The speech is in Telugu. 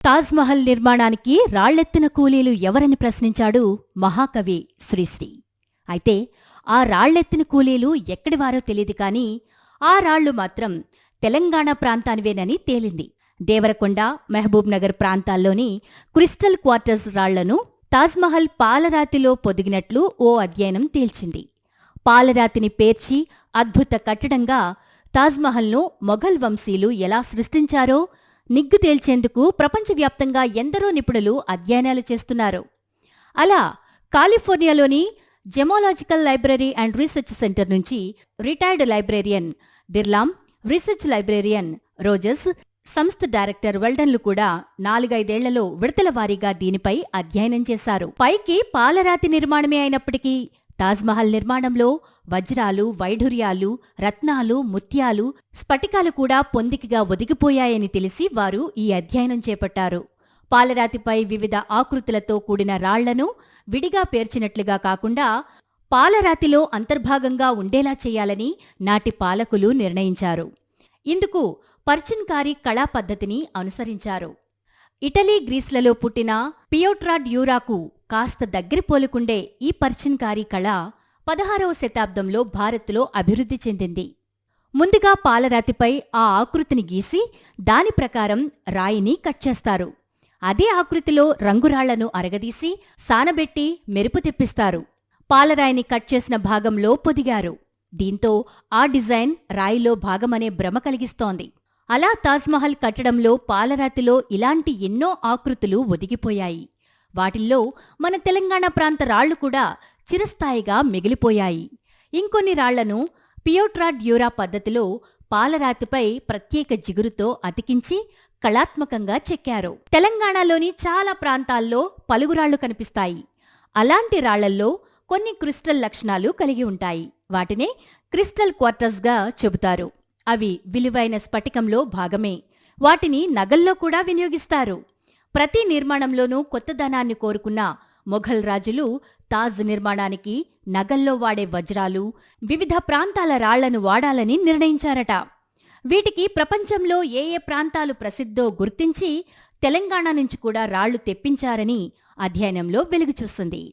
తాజ్మహల్ నిర్మాణానికి రాళ్లెత్తిన కూలీలు ఎవరని ప్రశ్నించాడు మహాకవి శ్రీశ్రీ. అయితే ఆ రాళ్లెత్తిన కూలీలు ఎక్కడివారో తెలియదు కాని ఆ రాళ్లు మాత్రం తెలంగాణ ప్రాంతానివేనని తేలింది. దేవరకొండ, మహబూబ్ నగర్ ప్రాంతాల్లోని క్రిస్టల్ క్వార్టర్స్ రాళ్లను తాజ్మహల్ పాలరాతిలో పొదిగినట్లు ఓ అధ్యయనం తేల్చింది. పాలరాతిని పేర్చి అద్భుత కట్టడంగా తాజ్మహల్ను మొఘల్ వంశీయులు ఎలా సృష్టించారో నిగ్గు తేల్చేందుకు ప్రపంచవ్యాప్తంగా ఎందరో నిపుణులు అధ్యయనాలు చేస్తున్నారు. అలా కాలిఫోర్నియాలోని gemological library and research center నుంచి retired librarian Dirlam, research librarian Rogers, సంస్థ డైరెక్టర్ వెల్డన్లు కూడా 4-5 ఏళ్లలో విడతల వారీగా దీనిపై అధ్యయనం చేశారు. పైకి పాలరాతి నిర్మాణమే అయినప్పటికీ తాజ్మహల్ నిర్మాణంలో వజ్రాలు, వైఢూర్యాలు, రత్నాలు, ముత్యాలు, స్ఫటికాలు కూడా పొందికగా ఒదిగిపోయాయని తెలిసి వారు ఈ అధ్యయనం చేపట్టారు. పాలరాతిపై వివిధ ఆకృతులతో కూడిన రాళ్లను విడిగా పేర్చినట్లుగా కాకుండా పాలరాతిలో అంతర్భాగంగా ఉండేలా చేయాలని నాటి పాలకులు నిర్ణయించారు. ఇందుకు పర్చిన్కారీ కళా పద్ధతిని అనుసరించారు. ఇటలీ, గ్రీస్లలో పుట్టిన పియోట్రా డ్యూరాకు కాస్త దగ్గర పోలుకుండే ఈ పర్చిన్కారీ కళ 16వ శతాబ్దంలో భారత్లో అభివృద్ధి చెందింది. ముందుగా పాలరాతిపై ఆ ఆకృతిని గీసి దాని ప్రకారం రాయిని కట్ చేస్తారు. అదే ఆకృతిలో రంగురాళ్లను అరగదీసి సానబెట్టి మెరుపు తెప్పిస్తారు. పాలరాయిని కట్ చేసిన భాగంలో పొదిగారు. దీంతో ఆ డిజైన్ రాయిలో భాగమనే భ్రమ కలిగిస్తోంది. అలా తాజ్మహల్ కట్టడంలో పాలరాతిలో ఇలాంటి ఎన్నో ఆకృతులు ఒదిగిపోయాయి. వాటిల్లో మన తెలంగాణ ప్రాంత రాళ్లు కూడా చిరస్థాయిగా మిగిలిపోయాయి. ఇంకొన్ని రాళ్లను పియోట్రా డ్యూరా పద్ధతిలో పాలరాతిపై ప్రత్యేక జిగురుతో అతికించి కళాత్మకంగా చెక్కారు. తెలంగాణలోని చాలా ప్రాంతాల్లో పలుగురాళ్లు కనిపిస్తాయి. అలాంటి రాళ్లల్లో కొన్ని క్రిస్టల్ లక్షణాలు కలిగి ఉంటాయి. వాటినే క్రిస్టల్ క్వార్టర్స్గా చెబుతారు. అవి విలువైన స్ఫటికంలో భాగమే. వాటిని నగల్లో కూడా వినియోగిస్తారు. ప్రతి నిర్మాణంలోనూ కొత్తదనాన్ని కోరుకున్న మొఘల్ రాజులు తాజ్ నిర్మాణానికి నగల్లో వాడే వజ్రాలు, వివిధ ప్రాంతాల రాళ్లను వాడాలని నిర్ణయించారట. వీటికి ప్రపంచంలో ఏ ఏ ప్రాంతాలు ప్రసిద్ధో గుర్తించి తెలంగాణ నుంచి కూడా రాళ్లు తెప్పించారని అధ్యయనంలో వెలుగుచూస్తుంది.